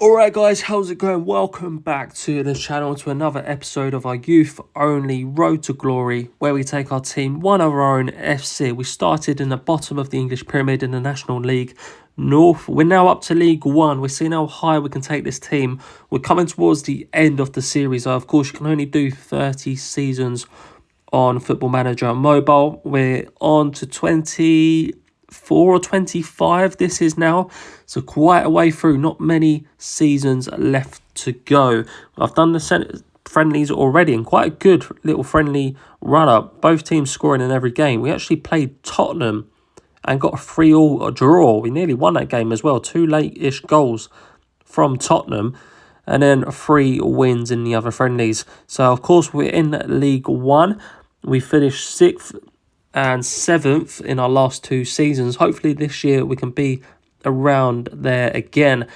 Alright guys, how's it going? Welcome back to the channel, to another episode of our youth only Road to Glory, where we take our team one of our own FC. We started in the bottom of the English pyramid in the National League North. We're now up to League One. We're seeing how high we can take this team. We're coming towards the end of the series. Of course, you can only do 30 seasons on Football Manager Mobile. We're on to 24 or 25 this is now, so quite a way through. Not many seasons left to go. I've done the friendlies already, and quite a good little friendly run up, both teams scoring in every game. We actually played Tottenham and got a 3-3 draw. We nearly won that game as well. 2 late-ish goals from Tottenham, and then 3 wins in the other friendlies. So of course we're in League One. We finished 6th and 7th in our last 2 seasons. Hopefully this year we can be around there again.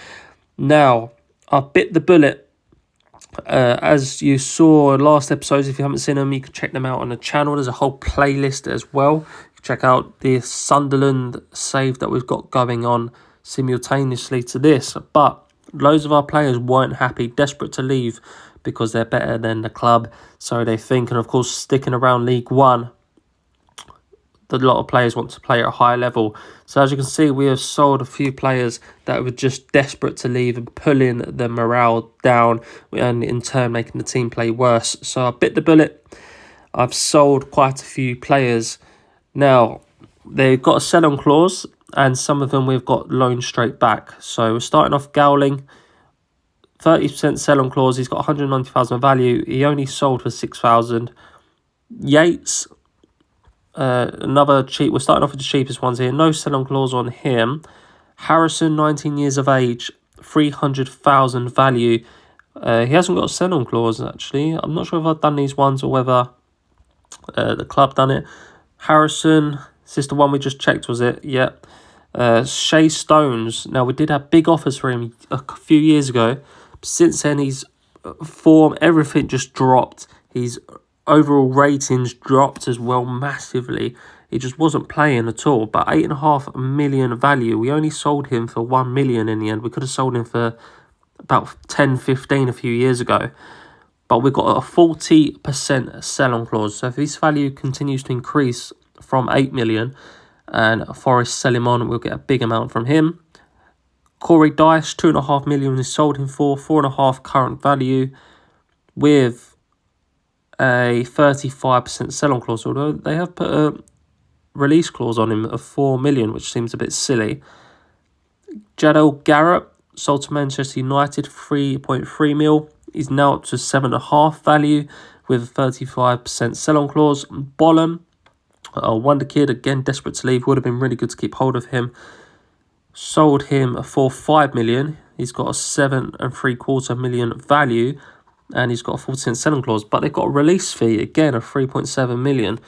Now, I bit the bullet. As you saw last episodes, if you haven't seen them, you can check them out on the channel. There's a whole playlist as well. Check out the Sunderland save that we've got going on simultaneously to this. But loads of our players weren't happy, desperate to leave because they're better than the club, so they think. And of course, sticking around League One, a lot of players want to play at a high level. So as you can see, we have sold a few players that were just desperate to leave and pulling the morale down, and in turn making the team play worse. So I bit the bullet. I've sold quite a few players. Now, they've got a sell-on clause, and some of them we've got loaned straight back. So we're starting off Gowling, 30% sell-on clause. He's got 190,000 value. He only sold for 6,000. Yates, another cheap. We're starting off with the cheapest ones here. No sell-on clause on him. Harrison, 19 years of age, 300,000 value. He hasn't got a sell-on clause, actually. I'm not sure if I've done these ones or whether the club done it. Harrison, this is the one we just checked, was it? Yep. Shea Stones. Now, we did have big offers for him a few years ago. Since then, his form, everything just dropped. His overall ratings dropped as well massively. He just wasn't playing at all. But 8.5 million value. We only sold him for 1 million in the end. We could have sold him for about 10, 15 a few years ago. But we've got a 40% sell-on clause. So if his value continues to increase from 8 million and Forest sell him on, we'll get a big amount from him. Corey Dyche, 2.5 million is sold him for, 4.5 current value with a 35% sell-on clause, although they have put a release clause on him of 4 million, which seems a bit silly. Jadel Garrett, sold to Manchester United, 3.3 mil. He's now up to 7.5 value with a 35% sell-on clause. Bollum, a wonder kid, again desperate to leave. Would have been really good to keep hold of him. Sold him for 5 million. He's got a 7.75 million value, and he's got a 40% selling clause. But they've got a release fee, again, of 3.7 million,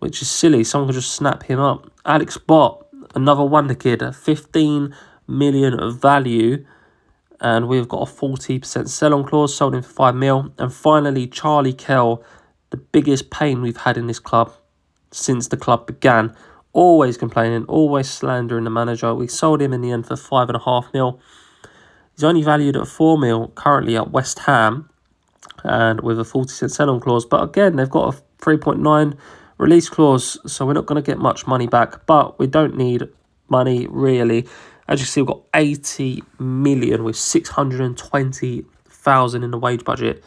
which is silly. Someone could just snap him up. Alex Bott, another wonder kid, 15 million of value, and we've got a 40% sell-on clause, sold him for 5 mil. And finally, Charlie Kell, the biggest pain we've had in this club since the club began. Always complaining, always slandering the manager. We sold him in the end for 5.5 mil. He's only valued at 4 mil currently at West Ham, and with a 40% sell-on clause. But again, they've got a 3.9 release clause, so we're not going to get much money back. But we don't need money, really. As you see, we've got 80 million with 620,000 in the wage budget.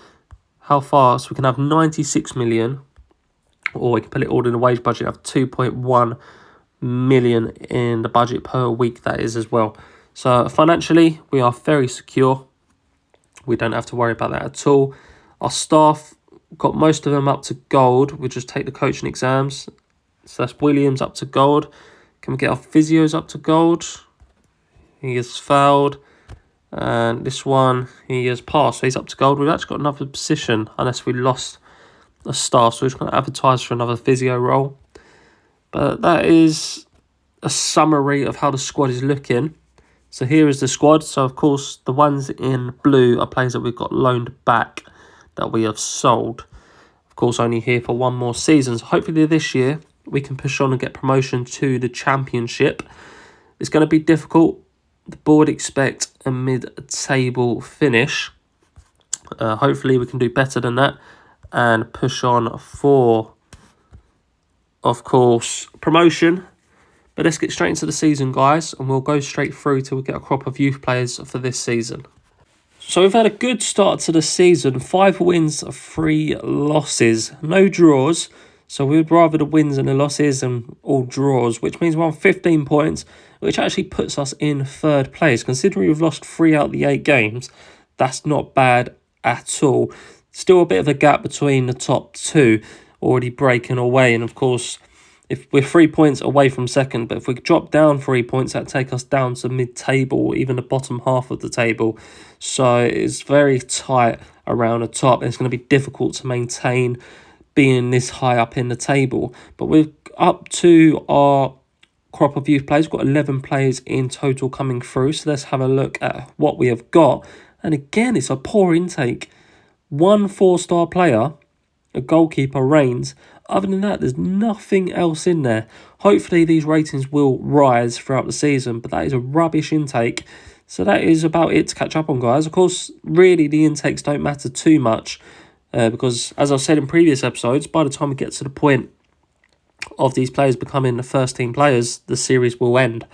How far? So we can have 96 million, or we can put it all in the wage budget, have 2.1 million in the budget per week, that is, as well. So financially, we are very secure. We don't have to worry about that at all. Our staff, got most of them up to gold. We just take the coaching exams. So that's Williams up to gold. Can we get our physios up to gold? He has failed. And this one, he has passed. So he's up to gold. We've actually got another position, unless we lost a staff. So we're just going to advertise for another physio role. But that is a summary of how the squad is looking. So here is the squad. So, of course, the ones in blue are players that we've got loaned back that we have sold. Of course, only here for one more season. So hopefully this year we can push on and get promotion to the Championship. It's going to be difficult. the board expect a mid-table finish. Hopefully we can do better than that and push on for, of course, promotion. But let's get straight into the season, guys, and we'll go straight through till we get a crop of youth players for this season. So we've had a good start to the season. 5 wins, 3 losses. No draws. So we would rather the wins and the losses and all draws, which means we're on 15 points, which actually puts us in 3rd place. Considering we've lost 3 out of the 8 games, that's not bad at all. Still a bit of a gap between the top 2 already breaking away. And of course, if we're 3 points away from second, but if we drop down 3 points, that take us down to mid-table or even the bottom half of the table. So it's very tight around the top. It's going to be difficult to maintain being this high up in the table. But we're up to our crop of youth players. We've got 11 players in total coming through. So let's have a look at what we have got. And again, it's a poor intake. 1 4-star player, a goalkeeper, Reigns. Other than that, there's nothing else in there. Hopefully these ratings will rise throughout the season, but that is a rubbish intake. So that is about it to catch up on, guys. Of course, really the intakes don't matter too much because, as I've said in previous episodes, by the time we get to the point of these players becoming the first team players, the series will end.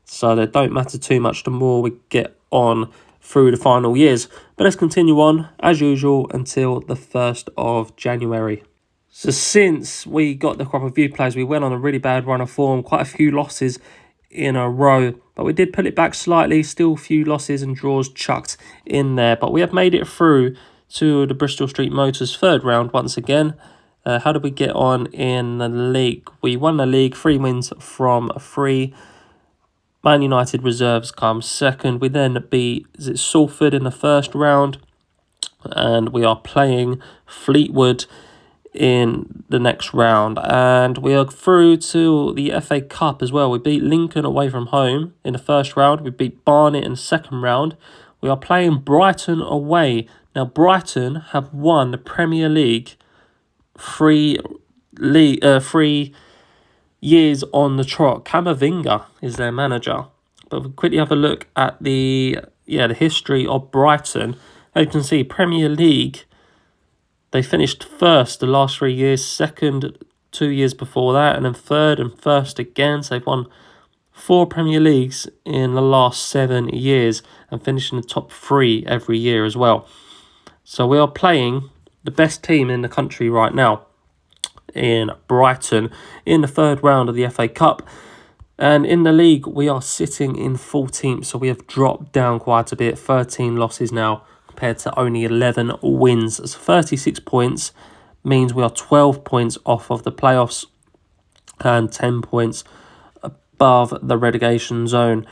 So they don't matter too much the more we get on through the final years. But let's continue on, as usual, until the 1st of January. So since we got the crop of youth players, we went on a really bad run of form, quite a few losses in a row. But we did pull it back slightly, still a few losses and draws chucked in there. But we have made it through to the Bristol Street Motors 3rd round once again. How did we get on in the league? We won the league, 3 wins from 3. Man United reserves come second. We then beat Salford in the 1st round. And we are playing Fleetwood in the next round. And we are through to the FA Cup as well. We beat Lincoln away from home in the 1st round. We beat Barnet in the 2nd round. We are playing Brighton away. Now, Brighton have won the Premier League 3 years on the trot. Camavinga is their manager. But we'll quickly have a look at the history of Brighton. As you can see, Premier League, they finished 1st the last 3 years, 2nd 2 years before that, and then 3rd and 1st again. So they've won 4 Premier Leagues in the last 7 years and finished in the top 3 every year as well. So we are playing the best team in the country right now in Brighton in the 3rd round of the FA Cup. And in the league, we are sitting in 14th, so we have dropped down quite a bit, 13 losses now compared to only 11 wins. So 36 points means we are 12 points off of the playoffs and 10 points above the relegation zone.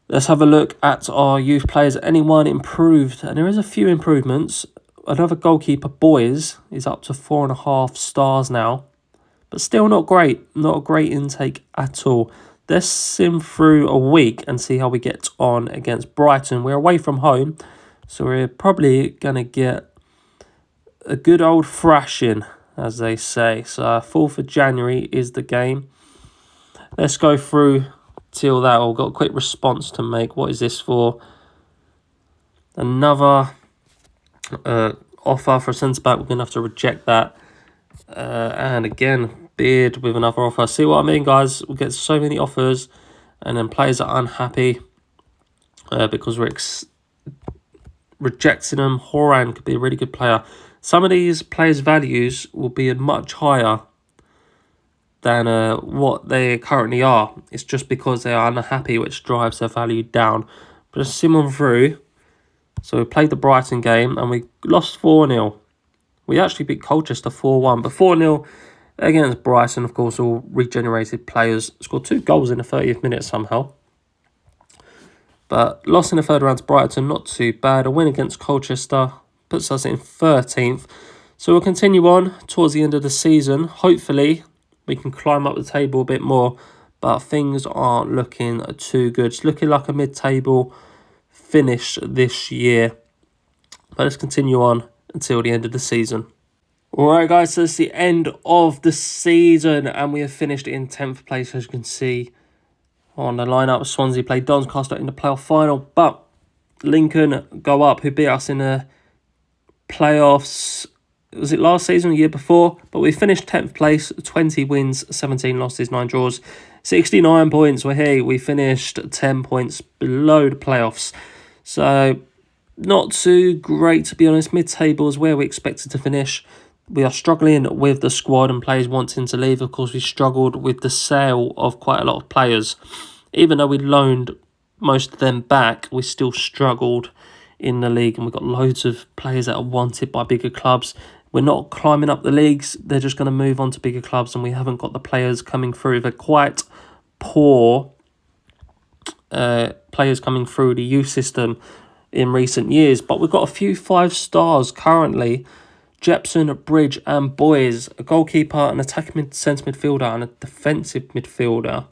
Let's have a look at our youth players. Anyone improved? And there is a few improvements. Another goalkeeper, Boys, is up to 4.5 stars now. But still not great. Not a great intake at all. Let's sim through a week and see how we get on against Brighton. We're away from home, so we're probably going to get a good old thrashing, as they say. So 4th of January is the game. Let's go through till that. I've got a quick response to make. What is this for? Another offer for a centre-back. We're going to have to reject that. And again, Beard with another offer. See what I mean, guys? We get so many offers and then players are unhappy because we're rejecting them. Horan could be a really good player. Some of these players' values will be much higher than what they currently are. It's just because they are unhappy which drives their value down. But let's sim on through. So we played the Brighton game and we lost 4-0. We actually beat Colchester 4-1, but 4-0 against Brighton, of course, all regenerated players. Scored 2 goals in the 30th minute somehow. But lost in the 3rd round to Brighton, not too bad. A win against Colchester puts us in 13th. So we'll continue on towards the end of the season. Hopefully, we can climb up the table a bit more, but things aren't looking too good. It's looking like a mid-table finish this year. But let's continue on until the end of the season. Alright guys, so it's the end of the season and we have finished in 10th place, as you can see. on the lineup. Swansea played Doncaster in the playoff final, but Lincoln go up, who beat us in the playoffs. Was it last season or the year before? But we finished 10th place, 20 wins, 17 losses, 9 draws, 69 points. We're here. We finished 10 points below the playoffs. So not too great, to be honest. Mid-table is where we expected to finish. We are struggling with the squad and players wanting to leave. Of course, we struggled with the sale of quite a lot of players. Even though we loaned most of them back, we still struggled in the league. And we've got loads of players that are wanted by bigger clubs. We're not climbing up the leagues. They're just going to move on to bigger clubs. And we haven't got the players coming through. They're quite poor players coming through the youth system in recent years. But we've got a few 5 stars currently. Jepson, Bridge and Boys, a goalkeeper, an attacking centre midfielder and a defensive midfielder.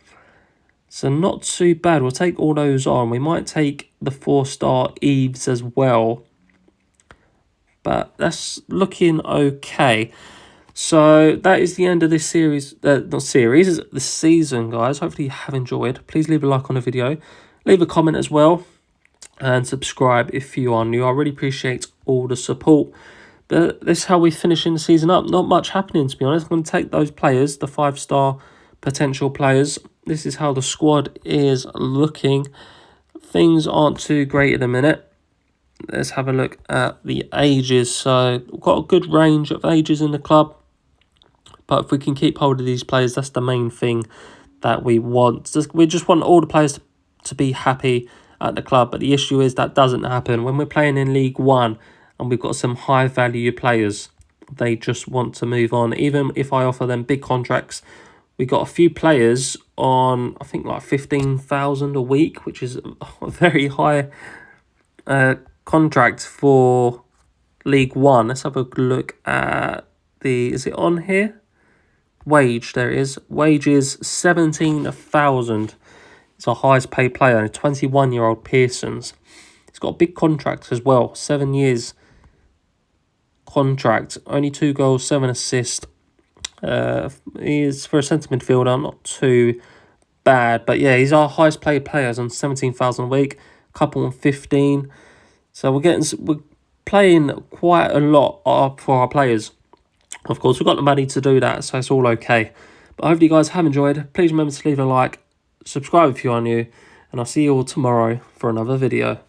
So not too bad. We'll take all those on. We might take the 4-star Eves as well. But that's looking okay. So that is the end of this series. Not series, the season, guys. Hopefully you have enjoyed. Please leave a like on the video. Leave a comment as well. And subscribe if you are new. I really appreciate all the support. But this is how we're finishing the season up. Not much happening, to be honest. I'm going to take those players, the 5-star potential players. This is how the squad is looking. Things aren't too great at the minute. Let's have a look at the ages. So we've got a good range of ages in the club. But if we can keep hold of these players, that's the main thing that we want. We just want all the players to be happy at the club. But the issue is that doesn't happen. When we're playing in League One, and we've got some high value players, they just want to move on. Even if I offer them big contracts, we got a few players on, I think, like 15,000 a week, which is a very high contract for League One. Let's have a look at is it on here? Wage, there it is. Wage is 17,000. It's our highest paid player, and a 21-year-old Pearson's. He's got a big contract as well, 7 years contract, only 2 goals, 7 assists. He's for a centre midfielder, not too bad, but yeah, he's our highest paid players on 17,000 a week, couple on 15. So we're playing quite a lot for our players. Of course, we've got the money to do that, so it's all okay. But hopefully you guys have enjoyed. Please remember to leave a like, subscribe if you are new, and I'll see you all tomorrow for another video.